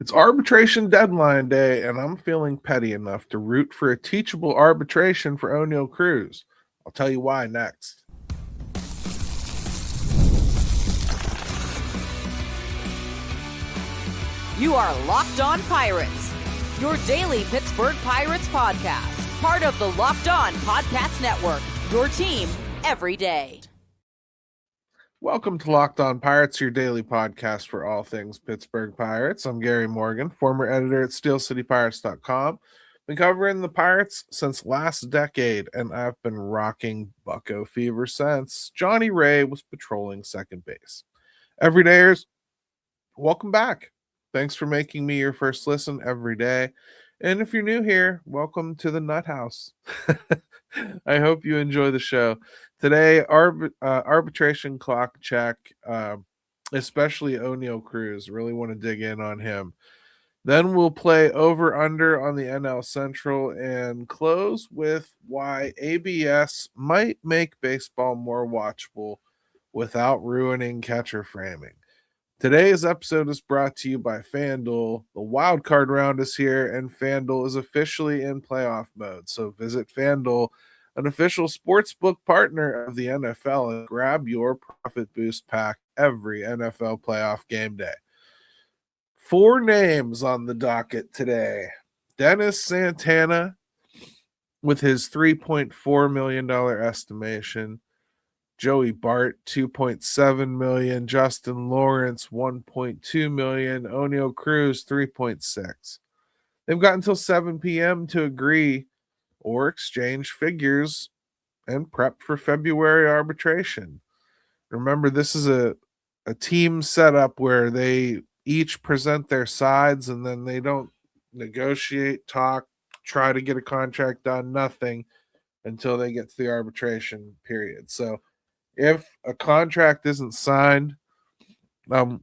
It's arbitration deadline day, and I'm feeling petty enough to root for a teachable arbitration for Oneil Cruz. I'll tell you why next. You are Locked On Pirates, your daily Pittsburgh Pirates podcast, part of the Locked On Podcast Network, your team every day. Welcome to Locked On Pirates, your daily podcast for all things Pittsburgh Pirates. I'm Gary Morgan, former editor at SteelCityPirates.com. Been covering the Pirates since last decade, and I've been rocking Bucko fever since Johnny Ray was patrolling second base. Everydayers, welcome back. Thanks for making me your first listen every day. And if you're new here, welcome to the Nut House. I hope you enjoy the show. Today, arbitration clock check, especially Oneil Cruz. Really want to dig in on him. Then we'll play over-under on the NL Central and close with why ABS might make baseball more watchable without ruining catcher framing. Today's episode is brought to you by FanDuel. The wild card round is here, and FanDuel is officially in playoff mode. So visit FanDuel, an official sportsbook partner of the NFL, and grab your profit boost pack every NFL playoff game day. 4 names on the docket today. Dennis Santana with his $3.4 million estimation. Joey Bart, $2.7 million. Justin Lawrence, $1.2 million. Oneil Cruz, $3.6. They've got until 7 p.m. to agree or exchange figures and prep for February arbitration. Remember, this is a team setup where they each present their sides and then they don't negotiate, talk, try to get a contract done, nothing until they get to the arbitration period. So if a contract isn't signed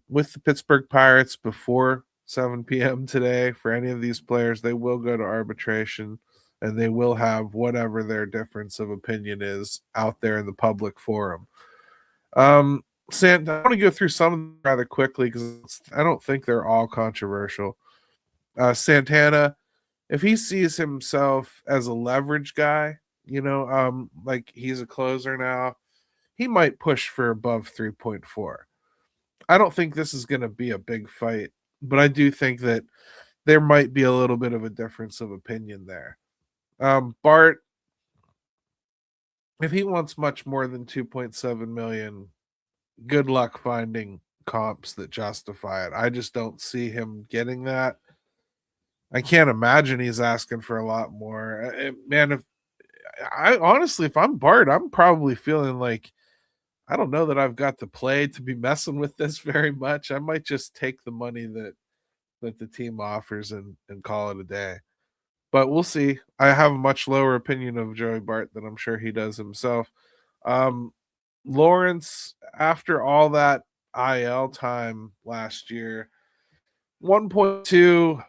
with the Pittsburgh Pirates before 7 p.m. today for any of these players, they will go to arbitration and they will have whatever their difference of opinion is out there in the public forum. I want to go through some of them rather quickly because I don't think they're all controversial. Santana, if he sees himself as a leverage guy, like he's a closer now, he might push for above 3.4. I don't think this is going to be a big fight, but I do think that there might be a little bit of a difference of opinion there. Bart, if he wants much more than 2.7 million, good luck finding comps that justify it. I just don't see him getting that. I can't imagine he's asking for a lot more. Man, if I'm Bart, I'm probably feeling like I don't know that I've got the play to be messing with this very much. I might just take the money that the team offers and call it a day. But we'll see. I have a much lower opinion of Joey Bart than I'm sure he does himself. Lawrence, after all that IL time last year, 1.2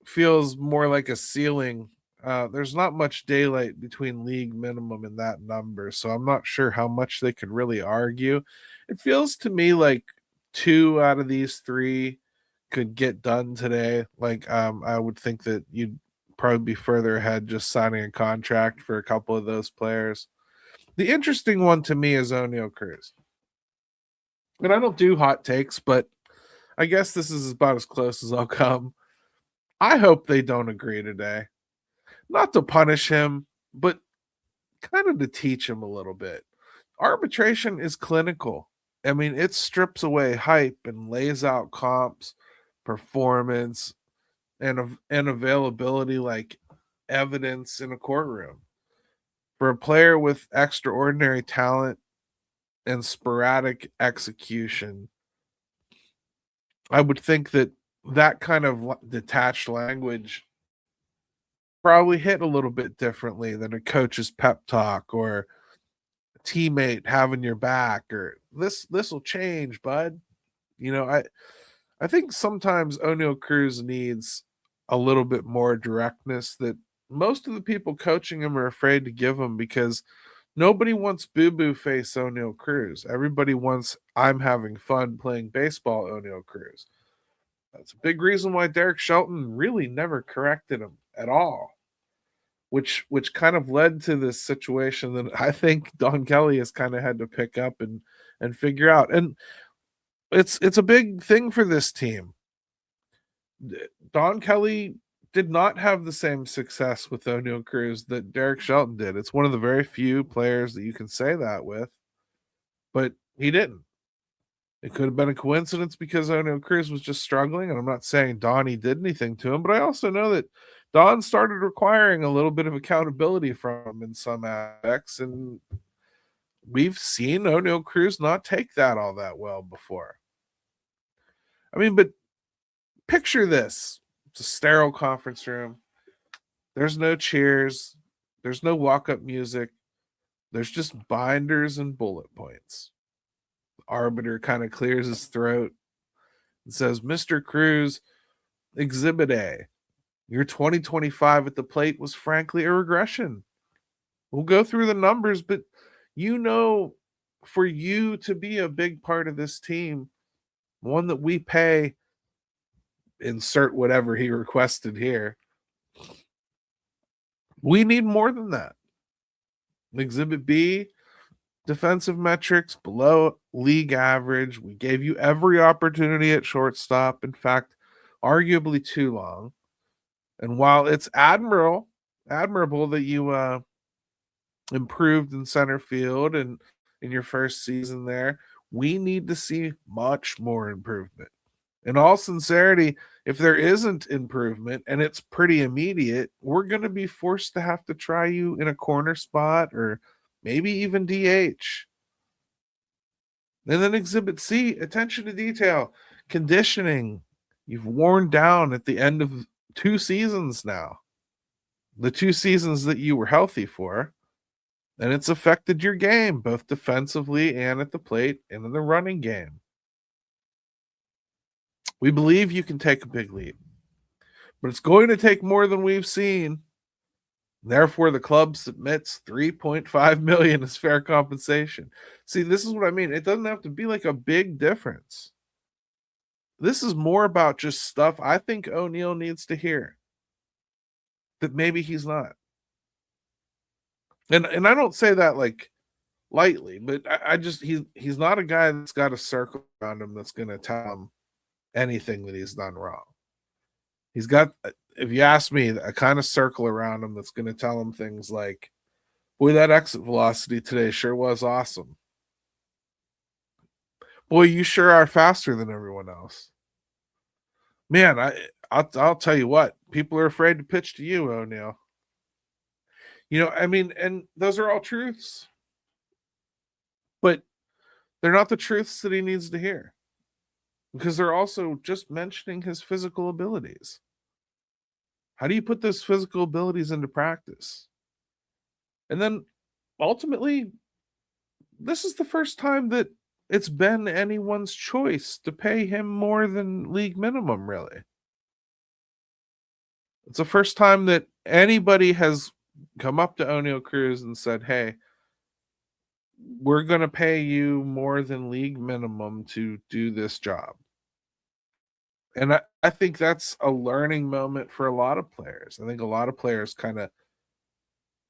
feels more like a ceiling. There's not much daylight between league minimum and that number, so I'm not sure how much they could really argue. It feels to me like 2 out of these 3 could get done today. Like I would think that you'd probably be further ahead just signing a contract for a couple of those players. The interesting one to me is Oneil Cruz. And I don't do hot takes, but I guess this is about as close as I'll come. I hope they don't agree today. Not to punish him, but kind of to teach him a little bit. Arbitration is clinical. I mean, it strips away hype and lays out comps, performance, and availability like evidence in a courtroom. For a player with extraordinary talent and sporadic execution, I would think that that kind of detached language probably hit a little bit differently than a coach's pep talk or a teammate having your back or this will change, bud. I think sometimes Oneil Cruz needs a little bit more directness that most of the people coaching him are afraid to give him because nobody wants boo-boo face Oneil Cruz. Everybody wants I'm having fun playing baseball Oneil Cruz. That's a big reason why Derek Shelton really never corrected him at all, which kind of led to this situation that I think Don Kelly has kind of had to pick up and figure out. And it's a big thing for this team. Don Kelly did not have the same success with Oneil Cruz that Derek Shelton did. It's one of the very few players that you can say that with, but he didn't. It could have been a coincidence because Oneil Cruz was just struggling, and I'm not saying Donnie did anything to him, but I also know that Don started requiring a little bit of accountability from him in some aspects, and we've seen Oneil Cruz not take that all that well before. I mean, but picture this. It's a sterile conference room. There's no cheers. There's no walk-up music. There's just binders and bullet points. The arbiter kind of clears his throat and says, Mr. Cruz, Exhibit A, your 2025 at the plate was frankly a regression. We'll go through the numbers, but for you to be a big part of this team, one that we pay, insert whatever he requested here, we need more than that. Exhibit B, defensive metrics below league average. We gave you every opportunity at shortstop. In fact, arguably too long. And while it's admirable that you improved in center field and in your first season there, we need to see much more improvement. In all sincerity, if there isn't improvement and it's pretty immediate, we're going to be forced to have to try you in a corner spot or maybe even DH. And then Exhibit C, attention to detail, conditioning. You've worn down at the end of 2 seasons now. The 2 seasons that you were healthy for. And it's affected your game, both defensively and at the plate and in the running game. We believe you can take a big leap, but it's going to take more than we've seen. Therefore, the club submits $3.5 million as fair compensation. See, this is what I mean. It doesn't have to be like a big difference. This is more about just stuff I think Oneil needs to hear that maybe he's not. And I don't say that like lightly, but I just he's not a guy that's got a circle around him that's going to tell him anything that he's done wrong. He's got, if you ask me, a kind of circle around him that's going to tell him things like, boy, that exit velocity today sure was awesome. Boy, you sure are faster than everyone else. Man, I'll tell you what, people are afraid to pitch to you, Oneil. I mean, and those are all truths. But they're not the truths that he needs to hear. Because they're also just mentioning his physical abilities. How do you put those physical abilities into practice? And then ultimately, this is the first time that it's been anyone's choice to pay him more than league minimum, really. It's the first time that anybody has come up to Oneil Cruz and said, hey, we're going to pay you more than league minimum to do this job. And I think that's a learning moment for a lot of players. I think a lot of players kind of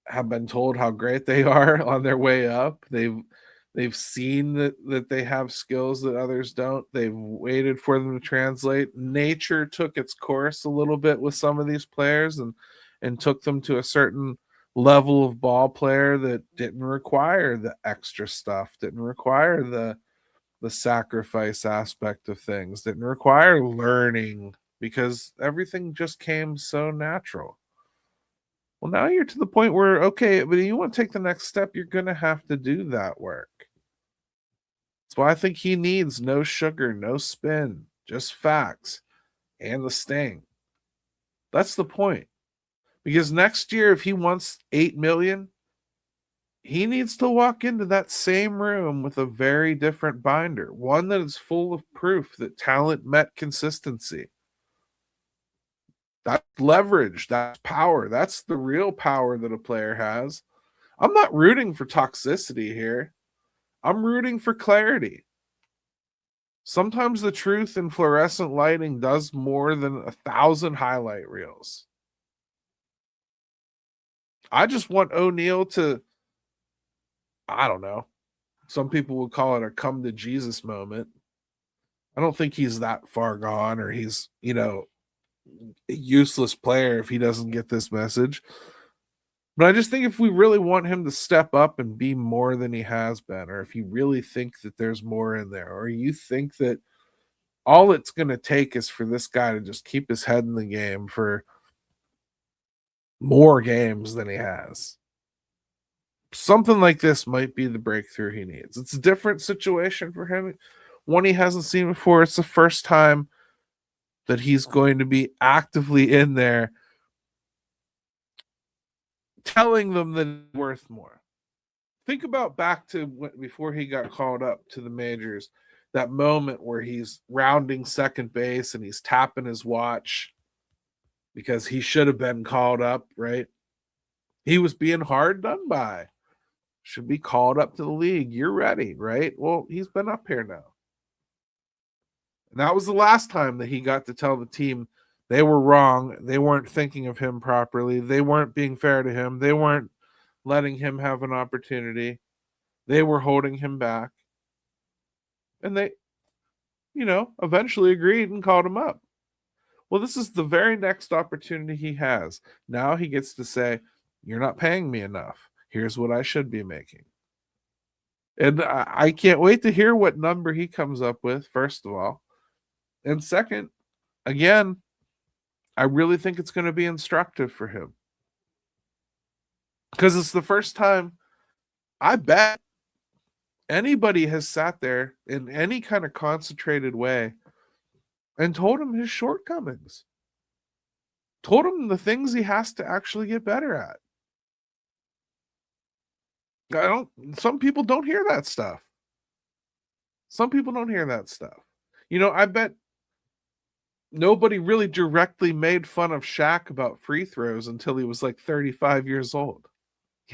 have been told how great they are on their way up. They've seen that they have skills that others don't. They've waited for them to translate. Nature took its course a little bit with some of these players and took them to a certain level of ball player that didn't require the extra stuff, didn't require the sacrifice aspect of things, didn't require learning because everything just came so natural. Well, now you're to the point where, okay, but you want to take the next step, you're going to have to do that work. That's why I think he needs no sugar, no spin, just facts and the sting. That's the point. Because next year, if he wants $8 million, he needs to walk into that same room with a very different binder, one that is full of proof that talent met consistency. That's leverage, that's power, that's the real power that a player has. I'm not rooting for toxicity here. I'm rooting for clarity. Sometimes the truth in fluorescent lighting does more than 1,000 highlight reels. I just want Oneil to, I don't know, some people would call it a come to Jesus moment. I don't think he's that far gone, or he's, a useless player if he doesn't get this message. But I just think if we really want him to step up and be more than he has been, or if you really think that there's more in there, or you think that all it's going to take is for this guy to just keep his head in the game for more games than he has, something like this might be the breakthrough he needs. It's a different situation for him, one he hasn't seen before. It's the first time that he's going to be actively in there telling them that it's worth more. Think about back to before he got called up to the majors, that moment where he's rounding second base and he's tapping his watch because he should have been called up, right? He was being hard done by. Should be called up to the league. You're ready, right? Well, he's been up here now. And that was the last time that he got to tell the team they were wrong. They weren't thinking of him properly. They weren't being fair to him. They weren't letting him have an opportunity. They were holding him back. And they, eventually agreed and called him up. Well, this is the very next opportunity he has. Now he gets to say, you're not paying me enough. Here's what I should be making. And I can't wait to hear what number he comes up with, first of all. And second, again, I really think it's going to be instructive for him. Because it's the first time, I bet, anybody has sat there in any kind of concentrated way and told him his shortcomings. Told him the things he has to actually get better at. Some people don't hear that stuff. I bet nobody really directly made fun of Shaq about free throws until he was like 35 years old.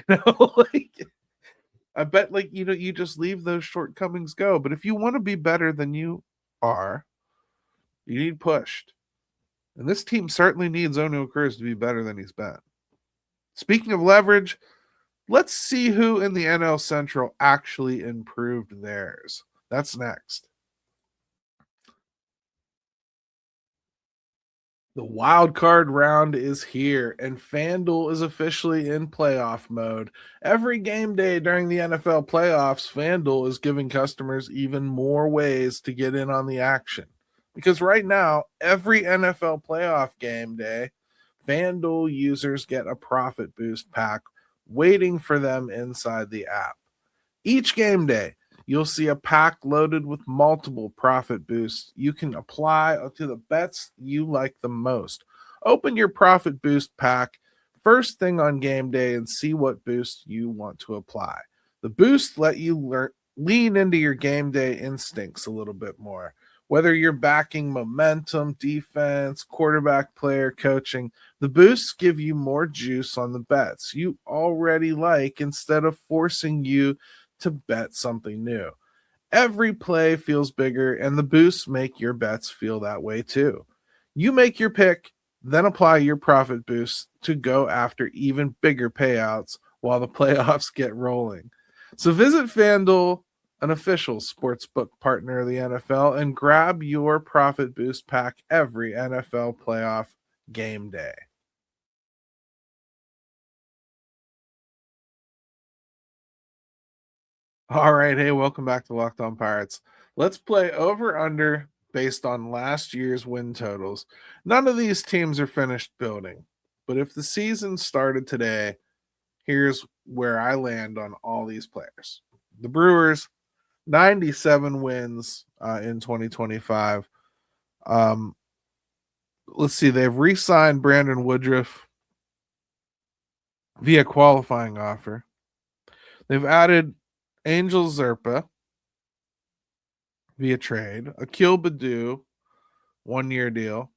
I bet you just leave those shortcomings go. But if you want to be better than you are, you need pushed. And this team certainly needs Oneil Cruz to be better than he's been. Speaking of leverage, let's see who in the NL Central actually improved theirs. That's next. The wild card round is here, and FanDuel is officially in playoff mode. Every game day during the NFL playoffs, FanDuel is giving customers even more ways to get in on the action. Because right now, every NFL playoff game day, FanDuel users get a profit boost pack waiting for them inside the app. Each game day, you'll see a pack loaded with multiple profit boosts you can apply to the bets you like the most. Open your profit boost pack first thing on game day and see what boost you want to apply. The boosts let you lean into your game day instincts a little bit more. Whether you're backing momentum, defense, quarterback, player, coaching, the boosts give you more juice on the bets you already like instead of forcing you to bet something new. Every play feels bigger, and the boosts make your bets feel that way too. You make your pick, then apply your profit boosts to go after even bigger payouts while the playoffs get rolling. So visit FanDuel, an official sportsbook partner of the NFL, and grab your profit boost pack every NFL playoff game day. All right. Hey, welcome back to Locked On Pirates. Let's play over under based on last year's win totals. None of these teams are finished building, but if the season started today, here's where I land on all these players. The Brewers, 97 wins in 2025. Let's see. They've re-signed Brandon Woodruff via qualifying offer. They've added Angel Zerpa via trade, Akil Baddoo, 1-year deal,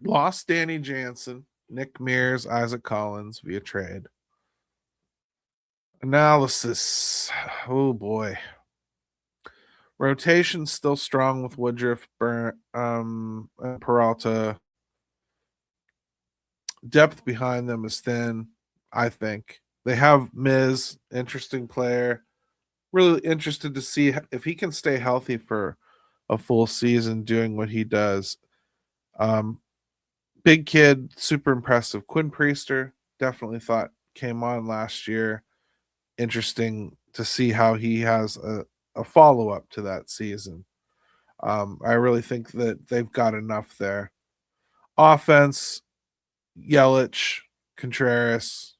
lost Danny Jansen, Nick Mears, Isaac Collins via trade. Analysis. Oh boy. Rotation's still strong with Woodruff, and Peralta. Depth behind them is thin, I think. They have Miz, interesting player. Really interested to see if he can stay healthy for a full season doing what he does. Um, Big kid, super impressive. Quinn Priester, definitely thought came on last year. Interesting to see how he has a follow up to that season. I really think that they've got enough there. Offense, Yelich, Contreras,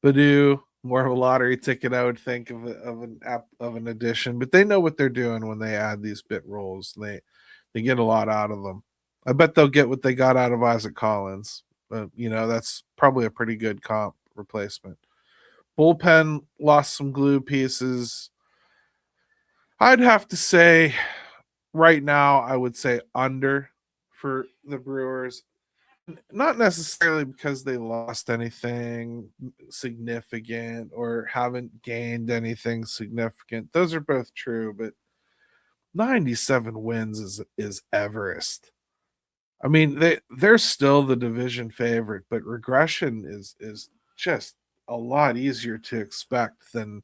Badu, more of a lottery ticket, I would think of an addition, but they know what they're doing when they add these bit roles. They get a lot out of them. I bet they'll get what they got out of Isaac Collins. That's probably a pretty good comp replacement. Bullpen lost some glue pieces. I'd have to say right now, I would say under for the Brewers. Not necessarily because they lost anything significant or haven't gained anything significant. Those are both true, but 97 wins is Everest. I mean, they're still the division favorite, but regression is just a lot easier to expect than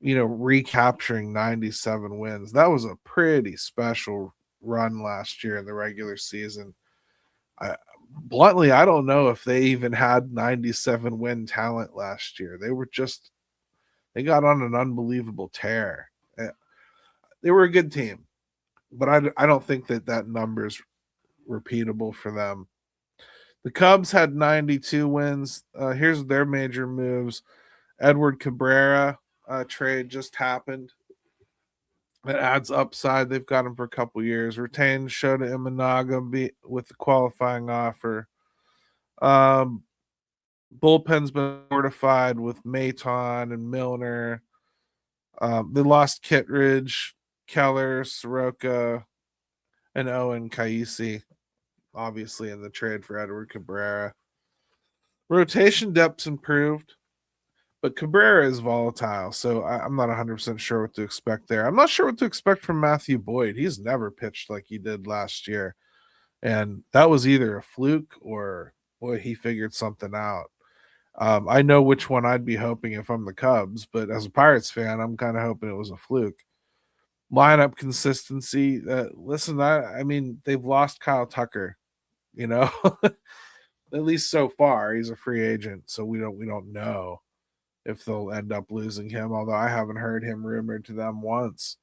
recapturing 97 wins. That was a pretty special run last year in the regular season. Bluntly, I don't know if they even had 97 win talent last year. They got on an unbelievable tear. They were a good team, but I don't think that number's repeatable for them. The Cubs had 92 wins. Here's their major moves. Edward Cabrera trade just happened. It adds upside. They've got him for a couple years. Retained Shota Imanaga with the qualifying offer. Bullpen's been fortified with Maton and Milner. They lost Kittredge, Keller, Soroka, and Owen Caisse, obviously in the trade for Edward Cabrera. Rotation depth's improved, but Cabrera is volatile, so I'm not 100% sure what to expect there. I'm not sure what to expect from Matthew Boyd. He's never pitched like he did last year, and that was either a fluke or boy, he figured something out. I know which one I'd be hoping if I'm the Cubs, but as a Pirates fan, I'm kind of hoping it was a fluke. Lineup consistency. I mean, they've lost Kyle Tucker, at least so far. He's a free agent, so we don't know if they'll end up losing him, although I haven't heard him rumored to them once.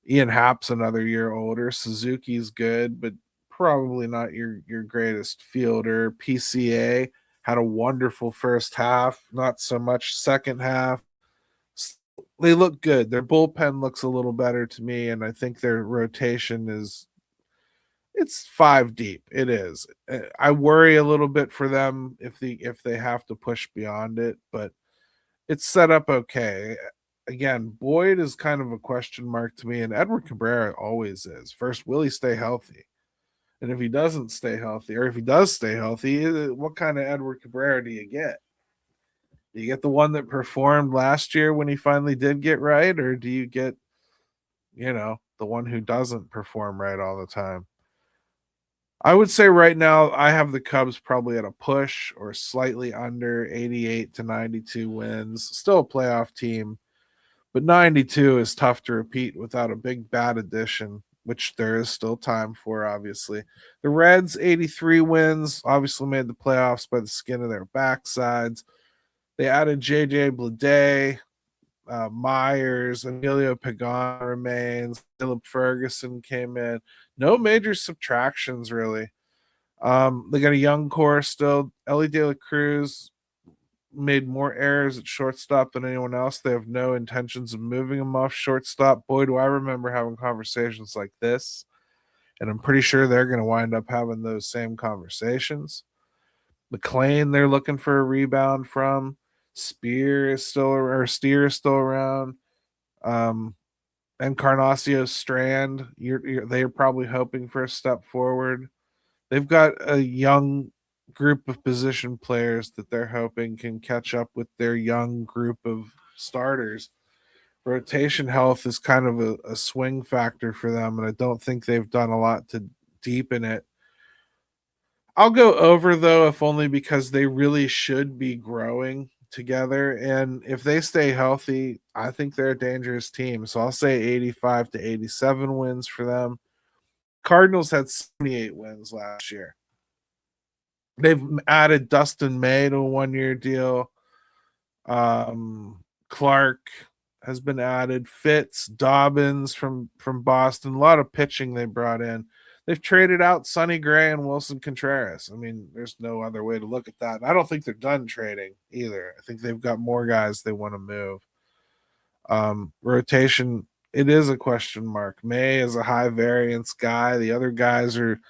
Ian Happ's another year older. Suzuki's good, but probably not your greatest fielder. PCA had a wonderful first half, not so much second half. They look good. Their bullpen looks a little better to me, and I think their rotation it's 5 deep. It is. I worry a little bit for them if they have to push beyond it, but it's set up okay. Again, Boyd is kind of a question mark to me, and Edward Cabrera always is. First, will he stay healthy? And if he doesn't stay healthy, or if he does stay healthy, what kind of Edward Cabrera do you get? Do you get the one that performed last year when he finally did get right, or do you get, the one who doesn't perform right all the time? I would say right now I have the Cubs probably at a push or slightly under 88 to 92 wins. Still a playoff team, but 92 is tough to repeat without a big bad addition, which there is still time for, obviously. The Reds, 83 wins, obviously made the playoffs by the skin of their backsides. They added J.J. Bleday, Myers, Emilio Pagan remains, Philip Ferguson came in. No major subtractions, really. They got a young core still. Ellie De La Cruz made more errors at shortstop than anyone else. They have no intentions of moving him off shortstop. Boy, do I remember having conversations like this, and I'm pretty sure they're going to wind up having those same conversations. McLean, they're looking for a rebound from. Steer is still around. Encarnacio Strand, they're probably hoping for a step forward. They've got a young group of position players that they're hoping can catch up with their young group of starters. rotation health is kind of a swing factor for them, and I don't think they've done a lot to deepen it. I'll go over though, if only because they really should be growing together. And if they stay healthy, I think they're a dangerous team. So I'll say 85 to 87 wins for them. Cardinals had 78 wins last year. They've added Dustin May to a 1-year deal. Clark has been added. Fitz, Dobbins from Boston. A lot of pitching they brought in. They've traded out Sonny Gray and Wilson Contreras. I mean, there's no other way to look at that. And I don't think they're done trading either. I think they've got more guys they want to move. Rotation, it is a question mark. May is a high variance guy. The other guys are,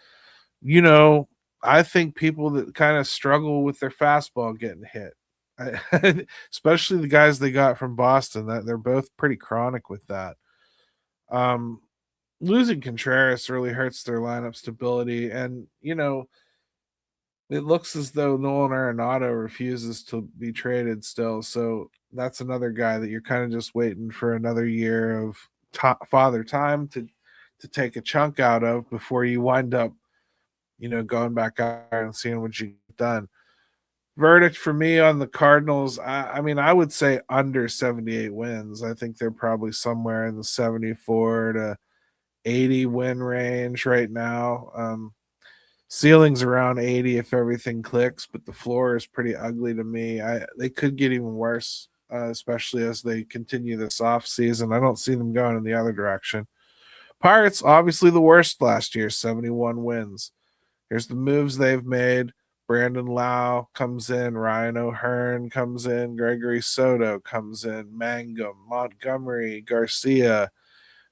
I think people that kind of struggle with their fastball getting hit. Especially the guys they got from Boston, that they're both pretty chronic with that. Losing Contreras really hurts their lineup stability, and it looks as though Nolan Arenado refuses to be traded still. So that's another guy that you're kind of just waiting for another year of father time to take a chunk out of before you wind up, going back out and seeing what you get done. Verdict for me on the Cardinals, I mean, I would say under 78 wins. I think they're probably somewhere in the 74 to 80 win range right now. Ceiling's around 80 if everything clicks, but the floor is pretty ugly to me. They could get even worse, especially as they continue this offseason. I don't see them going in the other direction. Pirates, obviously the worst last year, 71 wins. Here's the moves they've made. Brandon Lau comes in, Ryan O'Hearn comes in, Gregory Soto comes in, Mangum, Montgomery, Garcia.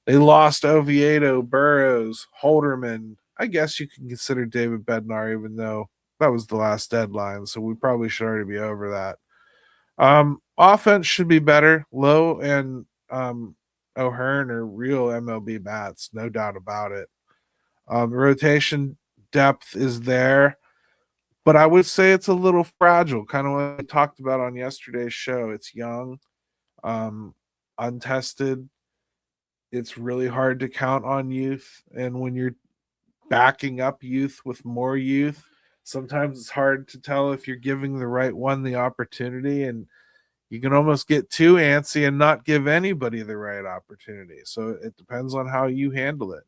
They lost Oviedo, Burrows, Holderman. I guess you can consider David Bednar, even though that was the last deadline, so we probably should already be over that. Offense should be better. Lowe and O'Hearn are real MLB bats, no doubt about it. Rotation depth is there, but I would say it's a little fragile, kind of what we talked about on yesterday's show. It's young, untested. It's really hard to count on youth. And when you're backing up youth with more youth, sometimes it's hard to tell if you're giving the right one the opportunity. And you can almost get too antsy and not give anybody the right opportunity. So it depends on how you handle it.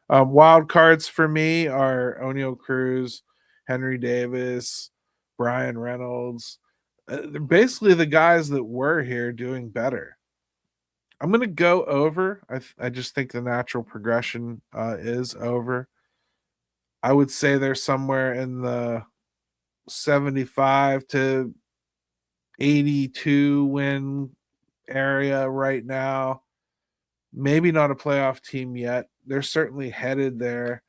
Wild cards for me are Oneil Cruz, Henry Davis, Brian Reynolds. They're basically the guys that were here doing better. I'm going to go over. I just think the natural progression is over. I would say they're somewhere in the 75 to 82 win area right now. Maybe not a playoff team yet. They're certainly headed there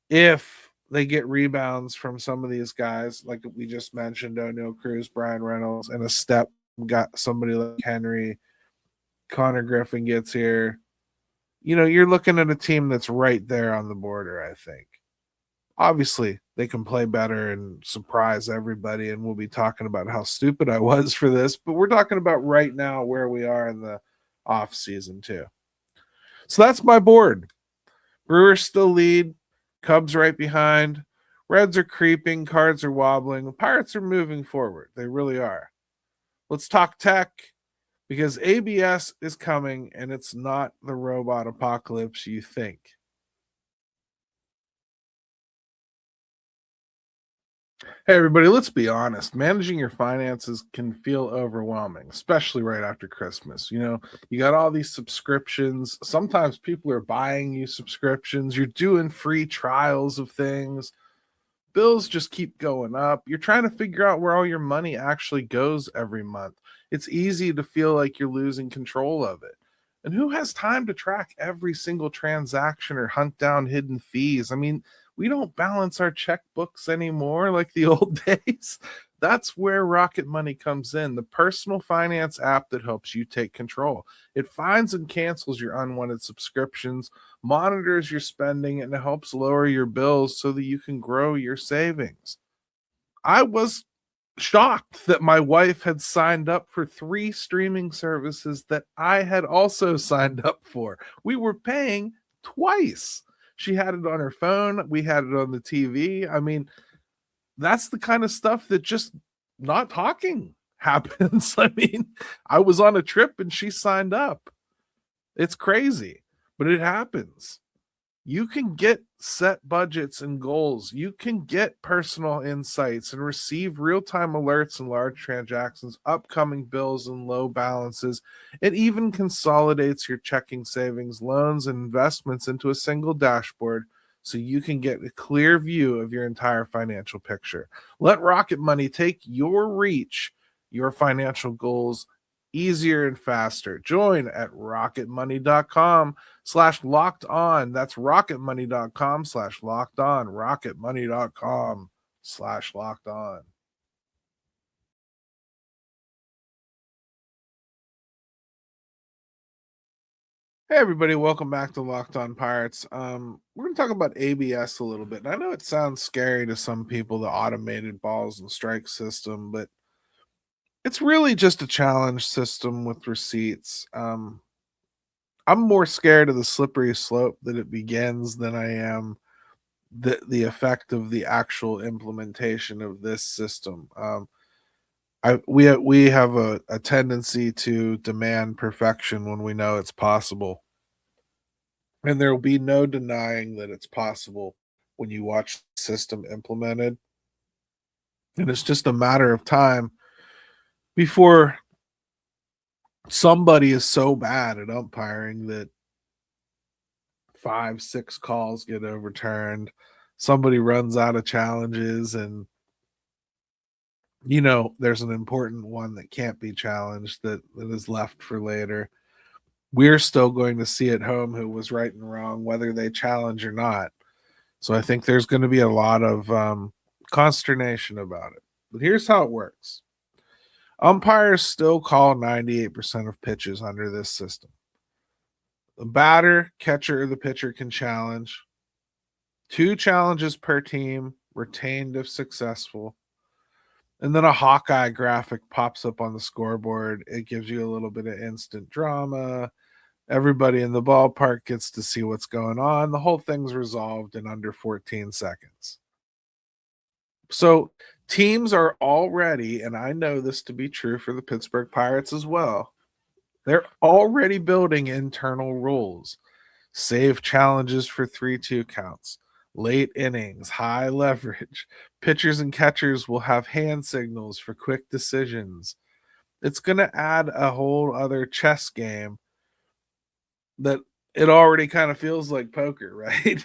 if they get rebounds from some of these guys, like we just mentioned, Oneil Cruz, Brian Reynolds, and a step got somebody like Henry, Connor Griffin gets here. You're looking at a team that's right there on the border, I think. Obviously, they can play better and surprise everybody, and we'll be talking about how stupid I was for this, but we're talking about right now where we are in the off season too. So that's my board. Brewers still lead, Cubs right behind, Reds are creeping, Cards are wobbling, the Pirates are moving forward. They really are. Let's talk tech, because ABS is coming and it's not the robot apocalypse you think. Hey, everybody, let's be honest. Managing your finances can feel overwhelming, especially right after Christmas. You got all these subscriptions. Sometimes people are buying you subscriptions. You're doing free trials of things. Bills just keep going up. You're trying to figure out where all your money actually goes every month. It's easy to feel like you're losing control of it. And who has time to track every single transaction or hunt down hidden fees? I mean, we don't balance our checkbooks anymore like the old days. That's where Rocket Money comes in, the personal finance app that helps you take control. It finds and cancels your unwanted subscriptions, monitors your spending, and helps lower your bills so that you can grow your savings. I was shocked that my wife had signed up for 3 streaming services that I had also signed up for. We were paying twice. She had it on her phone, we had it on the TV. I mean, that's the kind of stuff that just not talking happens. I mean, I was on a trip and she signed up. It's crazy, but it happens. You can get set budgets and goals. You can get personal insights and receive real-time alerts and large transactions, upcoming bills and low balances. It even consolidates your checking, savings, loans, and investments into a single dashboard so you can get a clear view of your entire financial picture. Let Rocket Money take your reach, your financial goals easier and faster. Join at rocketmoney.com/locked on. That's rocketmoney.com/locked on. rocketmoney.com/locked on. Hey everybody, welcome back to Locked On Pirates. We're going to talk about ABS a little bit. And I know it sounds scary to some people, the automated balls and strike system, but it's really just a challenge system with receipts. I'm more scared of the slippery slope that it begins than I am the effect of the actual implementation of this system. We have a tendency to demand perfection when we know it's possible, and there will be no denying that it's possible when you watch the system implemented. And it's just a matter of time before somebody is so bad at umpiring that 5, 6 calls get overturned. Somebody runs out of challenges, and there's an important one that can't be challenged that is left for later. We're still going to see at home who was right and wrong, whether they challenge or not. So I think there's going to be a lot of consternation about it. But here's how it works. Umpires still call 98% of pitches under this system. The batter, catcher, or the pitcher can challenge. 2 challenges per team, retained if successful. And then a Hawkeye graphic pops up on the scoreboard. It gives you a little bit of instant drama. Everybody in the ballpark gets to see what's going on. The whole thing's resolved in under 14 seconds. So teams are already, and I know this to be true for the Pittsburgh Pirates as well, they're already building internal rules. Save challenges for 3-2 counts, late innings, high leverage. Pitchers and catchers will have hand signals for quick decisions. It's going to add a whole other chess game that it already kind of feels like poker, right?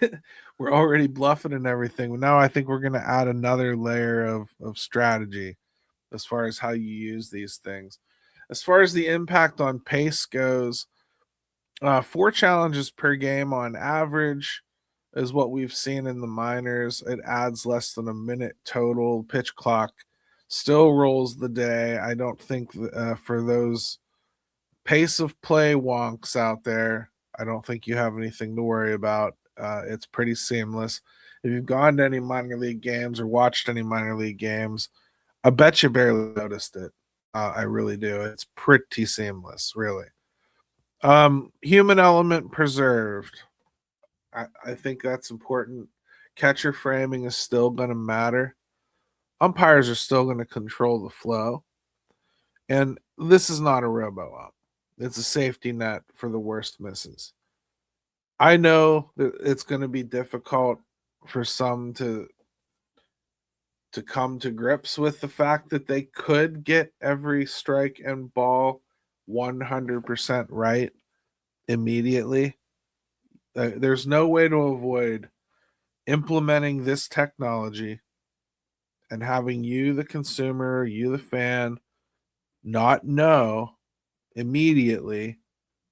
We're already bluffing and everything. Now I think we're going to add another layer of strategy as far as how you use these things. As far as the impact on pace goes, 4 challenges per game on average is what we've seen in the minors. It adds less than a minute total. Pitch clock still rolls the day. I don't think for those pace of play wonks out there, I don't think you have anything to worry about. It's pretty seamless. If you've gone to any minor league games or watched any minor league games, I bet you barely noticed it. I really do. It's pretty seamless, really. Human element preserved. I think that's important. Catcher framing is still going to matter. Umpires are still going to control the flow. And this is not a robo-ump. It's a safety net for the worst misses. I know that it's going to be difficult for some to come to grips with the fact that they could get every strike and ball 100% right immediately. There's no way to avoid implementing this technology and having you, the consumer, you, the fan, not know immediately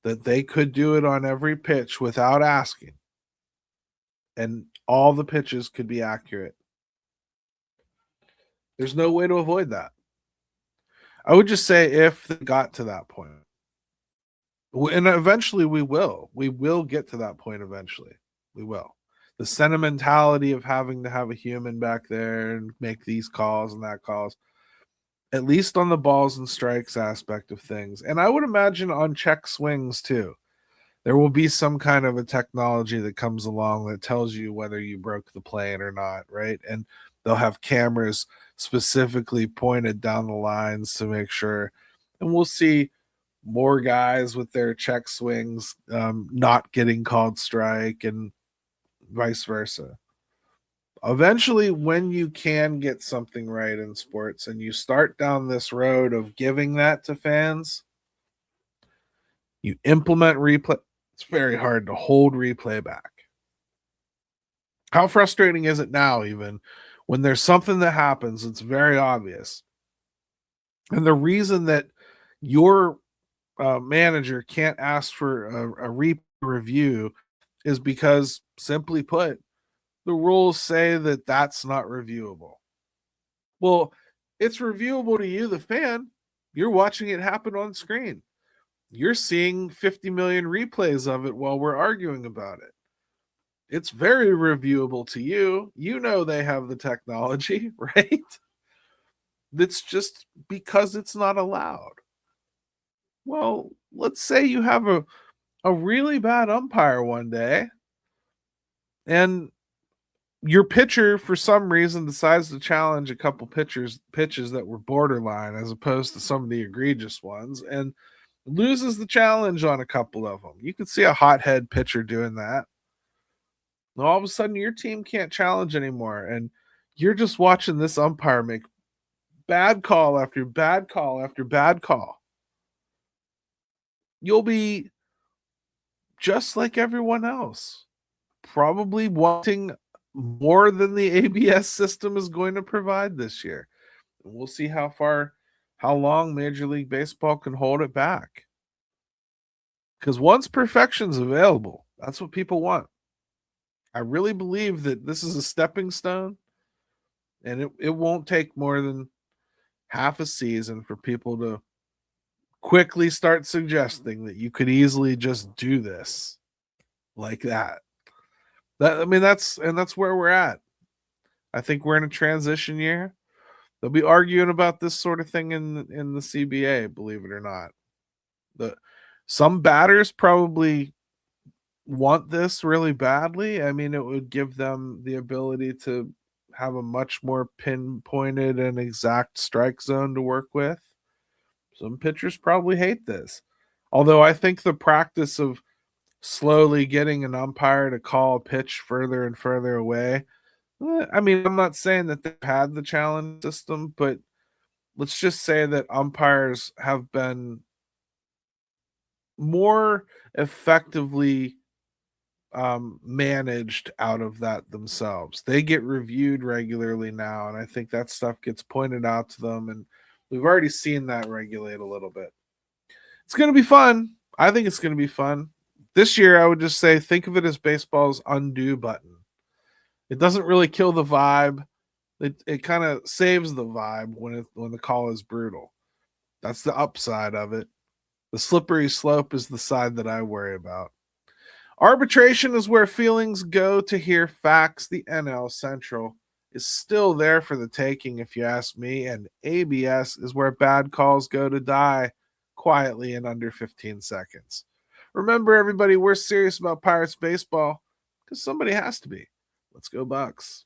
that they could do it on every pitch without asking. And all the pitches could be accurate. There's no way to avoid that. I would just say if they got to that point. And eventually we will. We will get to that point eventually. We will. The sentimentality of having to have a human back there and make these calls and that calls. at least on the balls and strikes aspect of things. And I would imagine on check swings too. There will be some kind of a technology that comes along that tells you whether you broke the plane or not, right? And they'll have cameras specifically pointed down the lines to make sure. And we'll see more guys with their check swings not getting called strike and vice versa. Eventually, when you can get something right in sports and you start down this road of giving that to fans, you implement replay. It's very hard to hold replay back. How frustrating is it now, even when there's something that happens, it's very obvious. And the reason that your manager can't ask for a review is because, simply put, the rules say that that's not reviewable. Well, it's reviewable to you, the fan. You're watching it happen on screen. You're seeing 50 million replays of it while we're arguing about it. It's very reviewable to you. You know they have the technology, right? That's just because it's not allowed. Well, let's say you have a really bad umpire one day and your pitcher, for some reason, decides to challenge a couple pitches that were borderline as opposed to some of the egregious ones and loses the challenge on a couple of them. You could see a hothead pitcher doing that. And all of a sudden, your team can't challenge anymore. And you're just watching this umpire make bad call after bad call after bad call. You'll be just like everyone else, probably wanting more than the ABS system is going to provide this year. We'll see how long Major League Baseball can hold it back. Because once perfection's available, that's what people want. I really believe that this is a stepping stone, and it won't take more than half a season for people to quickly start suggesting that you could easily just do this like that. That's where we're at. I think we're in a transition year. They'll be arguing about this sort of thing in the CBA, believe it or not. Some batters probably want this really badly. I mean, it would give them the ability to have a much more pinpointed and exact strike zone to work with. Some pitchers probably hate this. Although I think the practice of slowly getting an umpire to call a pitch further and further away, I mean, I'm not saying that they've had the challenge system, but let's just say that umpires have been more effectively managed out of that themselves. They get reviewed regularly now, and I think that stuff gets pointed out to them, and we've already seen that regulate a little bit. It's going to be fun. I think it's going to be fun. This year, I would just say think of it as baseball's undo button. It doesn't really kill the vibe. It kind of saves the vibe when the call is brutal. That's the upside of it. The slippery slope is the side that I worry about. Arbitration is where feelings go to hear facts. The NL Central is still there for the taking, if you ask me, and ABS is where bad calls go to die quietly in under 15 seconds. Remember, everybody, we're serious about Pirates baseball because somebody has to be. Let's go Bucks.